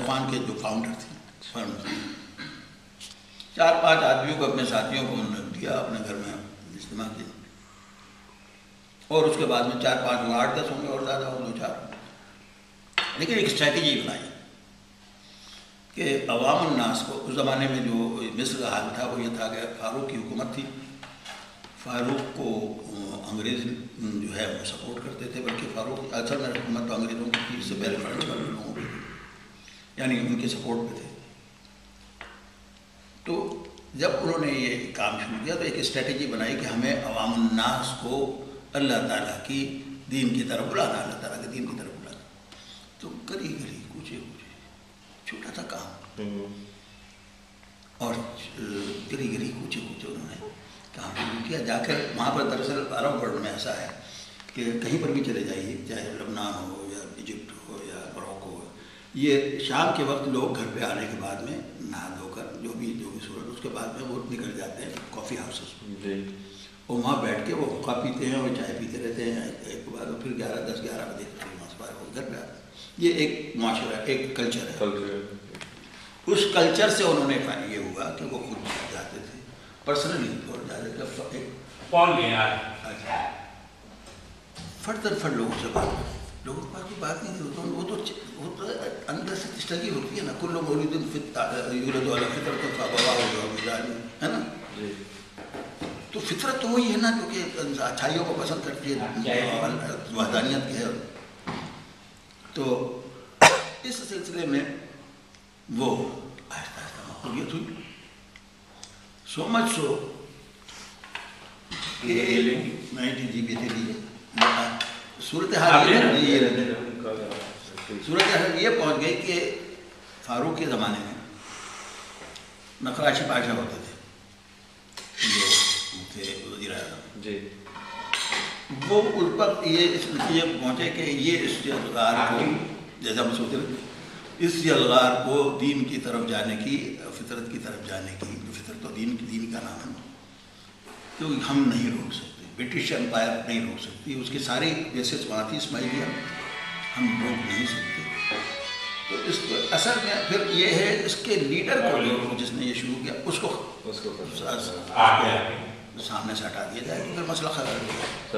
خان کے جو فاؤنڈر تھے، 4-5 آدمیوں کو، اپنے ساتھیوں کو انہوں نے دیا، اپنے گھر میں اجتماع کیا، اور اس کے بعد میں 4-5 ہوں، 8-10 ہوں گے اور زیادہ ہوں 2-4، لیکن ایک اسٹریٹجی بنائی کہ عوام الناس کو، اس زمانے میں جو مصر کا حال تھا وہ یہ تھا کہ فاروق کی حکومت تھی، فاروق کو انگریز جو ہے وہ سپورٹ کرتے تھے، بلکہ فاروق اصل میں حکومت تو انگریزوں کی تھی، اس سے پہلے فرانس والے لوگوں کی تھی، یعنی ان کے سپورٹ پہ تھے۔ تو جب انہوں نے یہ کام شروع کیا تو ایک اسٹریٹجی بنائی کہ ہمیں عوام الناس کو اللہ تعالیٰ کی دین کی طرف بلانا، اللہ تعالیٰ کے دین کی طرف بلانا۔ تو گلی گلی کوچے کوچے، چھوٹا سا کام، اور گلی گلی کوچے کوچے انہوں نے کام شروع کیا۔ جا کر وہاں پر دراصل عرب ورلڈ میں ایسا ہے کہ کہیں پر بھی چلے جائیے، چاہے لبنان ہو یا ایجپٹ ہو یا موروکو ہو، یہ شام کے وقت لوگ گھر پہ آنے کے بعد میں نہا دھو کر جو بھی صورت، اس کے بعد میں وہ نکل جاتے ہیں کافی ہاؤسز میں، اور وہاں بیٹھ کے وہ حقہ پیتے ہیں اور چائے پیتے رہتے ہیں ایک کے بعد، اور پھر 10-11 بجے وہ گھر پہ آتے ہیں۔ یہ ایک معاشرہ، ایک کلچر ہے۔ اس کلچر سے انہوں نے یہ ہوا کہ وہ خود جاتے تھے پرسنلی، اور جاتے تھے فٹ در فٹ لوگوں سے بات، لوگوں کے پاس کوئی بات نہیں تھی، وہ تو اندر سے اسٹرگل ہوتی ہے نا، کل لوگ مولود یولد علی فطرۃ فابواه ہے نا، تو فطرت تو وہی ہے نا جو کہ اچھائیوں کو پسند کرتی ہے، وحدانیت کی ہے۔ تو اس سلسلے میں وہ آہستہ آہستہ مقبولیت ہوئی، سو مچ سو کہ صورتحال یہ پہنچ گئی کہ فاروق کے زمانے میں نقراشی پاشا ہوتے تھے جو تھے وزیر اعظم، وہ اس وقت یہ اس نتیجے پر پہنچے کہ یہ اس یلغار کو، جیسا ہم سوچ رہے تھے، اس یلغار کو دین کی طرف جانے کی، فطرت کی طرف جانے کی، فطرت تو دین کا نام ہے، تو ہم نہیں روک سکتے، برٹش امپائر نہیں روک سکتی، اس کی ساری بیسس وہاں تھی اسماعیلیہ، ہم روک نہیں سکتے۔ تو اس اثر میں پھر یہ ہے اس کے لیڈر کو، جس نے یہ شروع کیا، اس کو سامنے سے ہٹا دیا جائے تو پھر مسئلہ خراب ہو گیا۔ تو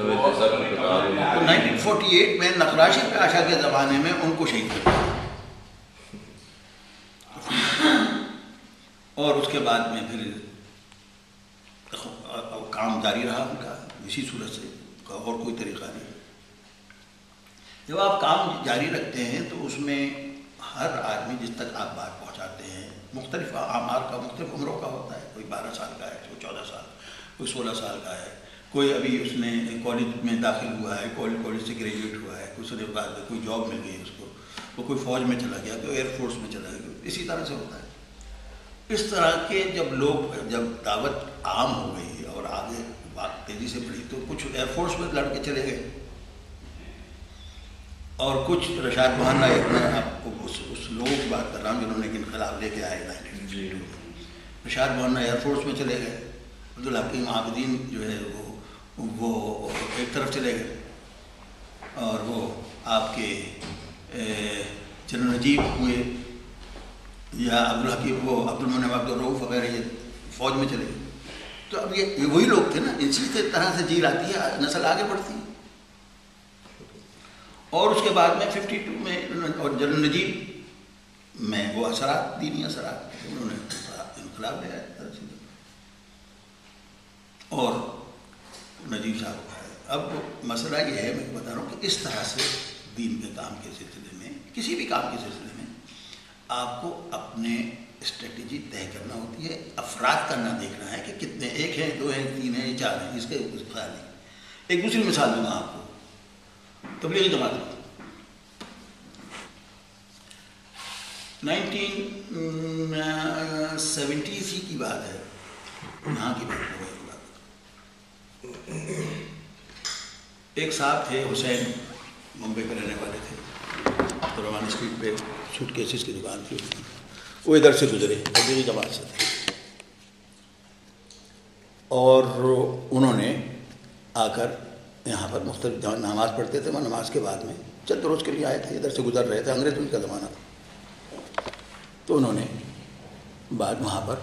1948 میں نقراشی پاشا کے زمانے میں ان کو شہید کر دیا، اور اس کے بعد میں پھر کام جاری رہا ان کا اسی صورت سے، اور کوئی طریقہ نہیں۔ جب آپ کام جاری رکھتے ہیں تو اس میں ہر آدمی جس تک آپ بات پہنچاتے ہیں، مختلف اعمار کا، مختلف عمروں کا ہوتا ہے، کوئی 12 سال کا ہے، کوئی 14 سال، کوئی 16 سال کا ہے، کوئی ابھی اس نے کالج میں داخل ہوا ہے، کالج سے گریجویٹ ہوا ہے، کچھ دیر بعد کوئی جاب مل گئی اس کو، وہ کوئی فوج میں چلا گیا، کوئی ایئر فورس میں چلا گیا، اسی طرح سے ہوتا ہے۔ اس طرح کے جب دعوت عام ہو گئی اور آگے بات تیزی سے بڑھی، تو کچھ ایئر فورس میں لڑ کے چلے گئے، اور کچھ رشاد موہن رائے، میں آپ کو اس لوگوں کی بات کر رہا ہوں جنہوں نے انقلاب لے کے آئے 1952 میں، رشاد موہن رائے ایئر فورس میں چلے گئے، عبدالحکیم عابدین جو ہے وہ ایک طرف چلے گئے، اور وہ آپ کے جنرل نجیب ہوئے، یا عبدالحکیم، وہ عبدالمنعم عبدالرؤف وغیرہ، یہ فوج میں چلے گئے۔ تو اب یہ وہی لوگ تھے نا، اسی طرح سے جیل آتی ہے، نسل آگے بڑھتی ہے۔ اور اس کے بعد میں 52 میں اور جنرل نجیب میں وہ اثرات، دینی اثرات، انہوں نے انقلاب لے آیا، اور نجیب صاحب ہے۔ اب مسئلہ یہ ہے، میں بتا رہا ہوں کہ اس طرح سے دین کے کام کے سلسلے میں، کسی بھی کام کے سلسلے میں آپ کو اپنے اسٹریٹجی طے کرنا ہوتی ہے، افراد کرنا دیکھنا ہے کہ کتنے، ایک ہیں، 2 ہیں، 3 ہیں، 4 ہیں، اس کے خیال نہیں۔ ایک دوسری مثال دوں گا آپ کو، تبلیغی جماعت میں 1970 کی بات ہے، یہاں کی بات ہے، ایک صاحب تھے حسین، ممبئی کے رہنے والے تھے، عبدالرحمان اسٹریٹ پہ سوٹ کیسز کی دکان تھی، وہ ادھر سے گزرے، تبلیغی جماعت سے تھے، اور انہوں نے آ کر یہاں پر مختلف نماز پڑھتے تھے، وہ نماز کے بعد میں چند روز کے لیے آئے تھے، ادھر سے گزر رہے تھے، انگریز ان کا زمانہ تھا، تو انہوں نے بعد وہاں پر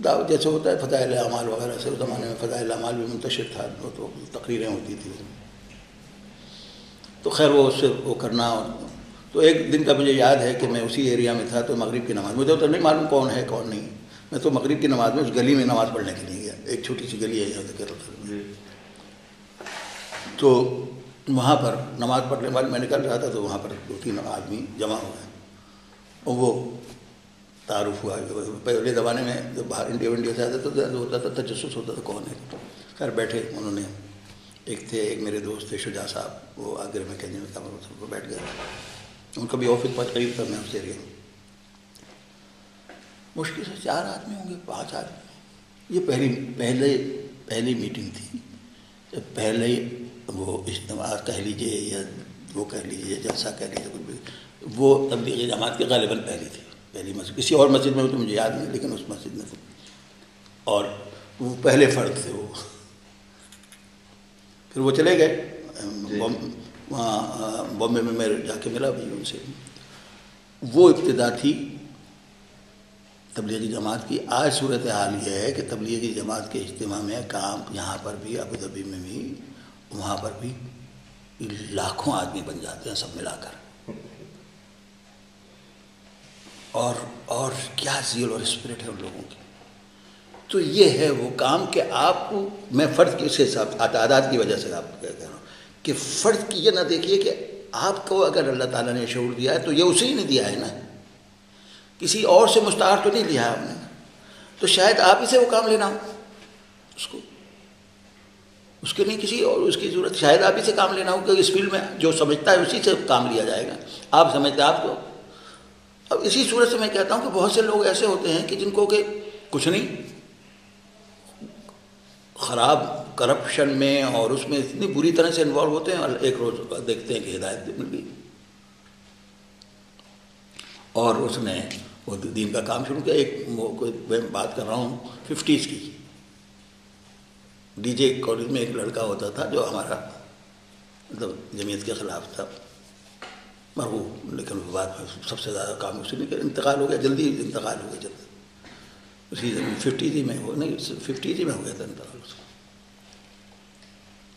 دعوت جیسے ہوتا ہے فضائل اعمال وغیرہ سے، اس زمانے میں فضائل اعمال بھی منتشر تھا، تو تقریریں ہوتی تھیں، تو خیر وہ اس سے وہ کرنا. تو ایک دن کا مجھے یاد ہے کہ میں اسی ایریا میں تھا، تو مغرب کی نماز، مجھے تو نہیں معلوم کون ہے کون نہیں، میں تو مغرب کی نماز میں اس گلی میں نماز پڑھنے کے لیے گیا. ایک چھوٹی سی گلی ہے یہاں سے، تو وہاں پر نماز پڑھنے والے میں نکل رہا تھا، تو وہاں پر 2-3 آدمی جمع ہو گئے، اور وہ تعارف ہوا. پہلے زمانے میں جب باہر انڈیا سے آتے تو ہوتا تھا تجسس ہوتا تھا کون ہے. خیر بیٹھے انہوں نے، ایک میرے دوست تھے شجاع صاحب، وہ آگرہ میں کہنے میں تھا، وہ بیٹھ گئے. ان کا بھی آفس بہت قریب تھا، میں اس ایریا میں. مشکل سے 4 آدمی ہوں گے، 5 آدمی. یہ پہلی میٹنگ تھی، پہلے وہ اجتماع کہہ لیجیے یا وہ کہہ لیجیے جلسہ کہہ لیجیے کچھ بھی، وہ تبلیغی جماعت کی غالباً پہلی مسجد. کسی اور مسجد میں تو مجھے یاد نہیں، لیکن اس مسجد میں تھے، اور وہ پہلے فرد تھے وہ. پھر وہ چلے گئے وہاں بامبے میں، میں جا کے ملا بھی ان سے. وہ ابتدا تھی تبلیغی جماعت کی. آج صورتحال یہ ہے کہ تبلیغی جماعت کے اجتماع میں کام یہاں پر بھی، ابوظہبی میں بھی، وہاں پر بھی لاکھوں آدمی بن جاتے ہیں سب ملا کر. اور کیا زیل اور اسپرٹ ہے ان لوگوں کی. تو یہ ہے وہ کام کہ آپ کو، میں فرد کی اس حساب تعداد کی وجہ سے آپ کو کہہ رہا ہوں کہ فرد کی یہ نہ دیکھیے کہ آپ کو اگر اللہ تعالیٰ نے شعور دیا ہے تو یہ اسی نے دیا ہے نا، کسی اور سے مستعار تو نہیں لیا ہے آپ نے. تو شاید آپ ہی سے وہ کام لینا ہو، اس کے لیے کسی اور اس کی ضرورت، شاید آپ ہی سے کام لینا ہو کہ اس فیلڈ میں جو سمجھتا ہے اسی سے کام لیا جائے گا. آپ سمجھتے ہیں آپ کو. اب اسی صورت سے میں کہتا ہوں کہ بہت سے لوگ ایسے ہوتے ہیں کہ جن کو کہ کچھ نہیں، خراب کرپشن میں اور اس میں اتنی بری طرح سے انوالو ہوتے ہیں، اور ایک روز دیکھتے ہیں کہ ہدایت مل گئی اور اس نے وہ دین کا کام شروع کیا. ایک میں بات کر رہا ہوں 50s کی، ڈی جے کالج میں ایک لڑکا ہوتا تھا جو ہمارا مطلب جمعیت کے خلاف تھا، مرحوم، لیکن بعد میں سب سے زیادہ کام اسی نے کیا. انتقال ہو گیا، جلدی انتقال ہو گیا، جلدی اسی 50s میں ہو، نہیں 50s میں ہو گیا تھا انتقال اس کا.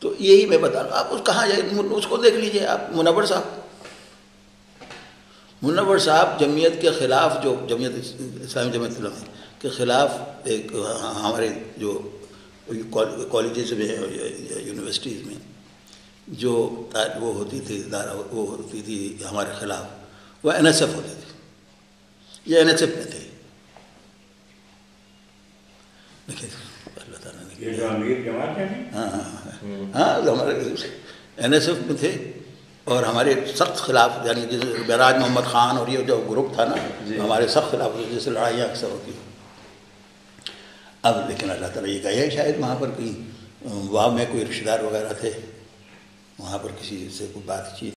تو یہی میں بتا رہا ہوں. آپ کہاں جائیں، اس کو دیکھ لیجئے آپ. منور صاحب جمعیت کے خلاف، جو جمعیت اسلامی جمعیت علماء کے خلاف ایک ہمارے جو کالجز میں یونیورسٹیز میں جو وہ ہوتی تھی ادارہ، وہ ہوتی تھی ہمارے خلاف، وہ NSF ہوتے تھے. یہ NSF میں تھے، لیکن اللہ تعالیٰ نے ہاں ہمارے NSF میں تھے، اور ہمارے سخت خلاف، یعنی جیسے بیراج محمد خان اور یہ جو گروپ تھا نا، ہمارے سخت خلاف، جیسے لڑائیاں اکثر ہوتی. اب لیکن اللہ تعالیٰ یہ کہا ہے شاید وہاں پر کہیں وہاں میں کوئی رشتہ دار وغیرہ تھے، وہاں پر کسی سے کوئی بات چیت